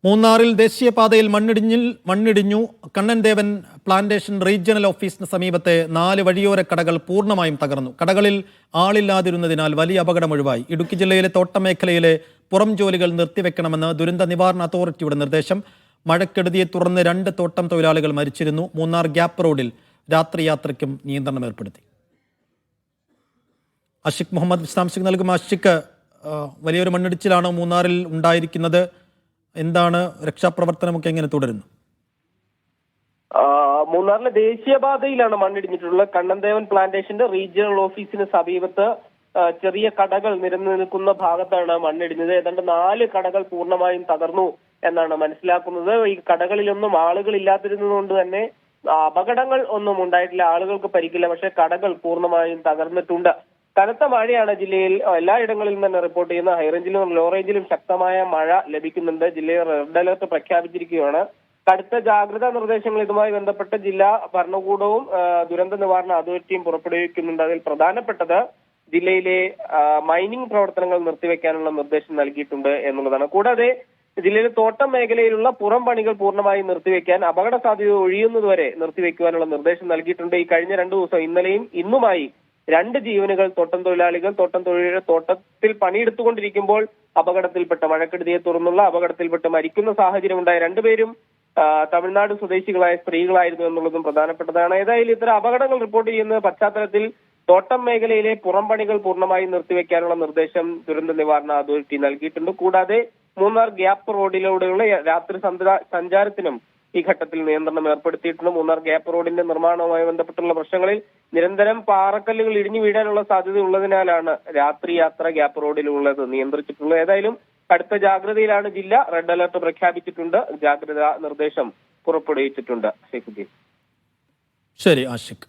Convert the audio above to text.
മൂന്നാറിൽ ദേശീയപാതയിൽ മണ്ണിടിഞ്ഞു. Kannan Devan plantation regional ഓഫീസിന് സമീപത്തെ 4 വഴിയോര കടകൾ പൂർണ്ണമായും തകർന്നു. കടകളിൽ ആളില്ലാതിരുന്നതിനാൽ വലിയ അപകടം ഒഴിവായി. ഇടുക്കി ജില്ലയിലെ തോട്ടമേഖലയിലെ പുറം ജോലികൾ നിർത്തിവെക്കണമെന്ന് ദുരന്ത നിവാരണ അതോറിറ്റിയുടെ നിർദ്ദേശം. മഴക്കെടുതിയെ തുടർന്ന് 2 തോട്ടം തൊഴിലാളികൾ മരിച്ചിരുന്നു. മൂന്നാർ ഗ്യാപ്പ് റോഡിൽ രാത്രി യാത്രയ്ക്കും നിയന്ത്രണം ഏർപ്പെടുത്തി. അഷിഖ് മുഹമ്മദ് വിശദാംശങ്ങൾ നൽകും. അഷിഖ്, വലിയൊരു മണ്ണിടിച്ചിലാണ് മൂന്നാറിൽ ഉണ്ടായിരിക്കുന്നത്. എന്താണ് രക്ഷാപ്രവർത്തനമൊക്കെ എങ്ങനെ തുടരുന്നു? മൂന്നാറിലെ ദേശീയപാതയിലാണ് മണ്ണിടിഞ്ഞിട്ടുള്ളത്. കണ്ണൻദേവൻ പ്ലാന്റേഷന്റെ റീജിയണൽ ഓഫീസിന് സമീപത്ത് ചെറിയ കടകൾ നിരന്നു നിൽക്കുന്ന ഭാഗത്താണ് മണ്ണിടിഞ്ഞത്. ഏതാണ്ട് 4 കടകൾ പൂർണ്ണമായും തകർന്നു എന്നാണ് മനസ്സിലാക്കുന്നത്. ഈ കടകളിലൊന്നും ആളുകൾ ഇല്ലാതിരുന്നതുകൊണ്ട് തന്നെ അപകടങ്ങൾ ഒന്നും ഉണ്ടായിട്ടില്ല, ആളുകൾക്ക് പരിക്കില്ല. പക്ഷേ കടകൾ പൂർണ്ണമായും തകർന്നിട്ടുണ്ട്. കനത്ത മഴയാണ് ജില്ലയിൽ എല്ലായിടങ്ങളിലും തന്നെ റിപ്പോർട്ട് ചെയ്യുന്ന. ഹൈറേഞ്ചിലും ലോ റേഞ്ചിലും ശക്തമായ മഴ ലഭിക്കുന്നുണ്ട്. ജില്ലയിൽ റെഡ് അലർട്ട് പ്രഖ്യാപിച്ചിരിക്കുകയാണ്. കടുത്ത ജാഗ്രതാ നിർദ്ദേശങ്ങൾ ഇതുമായി ബന്ധപ്പെട്ട് ജില്ലാ ഭരണകൂടവും ദുരന്ത നിവാരണ അതോറിറ്റിയും പുറപ്പെടുവിക്കുന്നുണ്ട്. അതിൽ പ്രധാനപ്പെട്ടത് ജില്ലയിലെ മൈനിങ് പ്രവർത്തനങ്ങൾ നിർത്തിവെക്കാനുള്ള നിർദ്ദേശം നൽകിയിട്ടുണ്ട് എന്നുള്ളതാണ്. കൂടാതെ ജില്ലയിലെ തോട്ടം മേഖലയിലുള്ള പുറം പണികൾ പൂർണ്ണമായും നിർത്തിവെക്കാൻ, അപകട സാധ്യത ഒഴിയുന്നതുവരെ നിർത്തിവെക്കുവാനുള്ള നിർദ്ദേശം നൽകിയിട്ടുണ്ട്. ഈ കഴിഞ്ഞ 2 ദിവസം ഇന്നലെയും ഇന്നുമായി 2 ജീവനുകൾ തോട്ടം തൊഴിലാളികൾ തോട്ടത്തിൽ പണിയെടുത്തുകൊണ്ടിരിക്കുമ്പോൾ അപകടത്തിൽപ്പെട്ട മഴക്കെടുതിയെ തുടർന്നുള്ള അപകടത്തിൽപ്പെട്ട് മരിക്കുന്ന സാഹചര്യം ഉണ്ടായ 2 പേരും തമിഴ്നാട് സ്വദേശികളായ സ്ത്രീകളായിരുന്നു എന്നുള്ളതും പ്രധാനപ്പെട്ടതാണ്. ഏതായാലും ഇത്തരം അപകടങ്ങൾ റിപ്പോർട്ട് ചെയ്യുന്ന പശ്ചാത്തലത്തിൽ തോട്ടം മേഖലയിലെ പുറംപണികൾ പൂർണ്ണമായും നിർത്തിവെക്കാനുള്ള നിർദ്ദേശം ദുരന്ത നിവാരണ അതോറിറ്റി നൽകിയിട്ടുണ്ട്. കൂടാതെ മൂന്നാർ ഗ്യാപ്പ് റോഡിലൂടെയുള്ള രാത്രി സഞ്ചാരത്തിനും ഈ ഘട്ടത്തിൽ നിയന്ത്രണം ഏർപ്പെടുത്തിയിട്ടുണ്ട്. മൂന്നാർ ഗ്യാപ്പ് റോഡിന്റെ നിർമ്മാണവുമായി ബന്ധപ്പെട്ടുള്ള പ്രശ്നങ്ങളിൽ നിരന്തരം പാറക്കല്ലുകൾ ഇടിഞ്ഞു വീഴാനുള്ള സാധ്യത ഉള്ളതിനാലാണ് രാത്രി യാത്ര ഗ്യാപ്പ് റോഡിലുള്ളത് നിയന്ത്രിച്ചിട്ടുള്ളത്. ഏതായാലും കടുത്ത ജാഗ്രതയിലാണ് ജില്ല. റെഡ് അലർട്ട് പ്രഖ്യാപിച്ചിട്ടുണ്ട്. ജാഗ്രതാ നിർദ്ദേശം പുറപ്പെടുവിച്ചിട്ടുണ്ട്. ശരി ആഷിഖ്.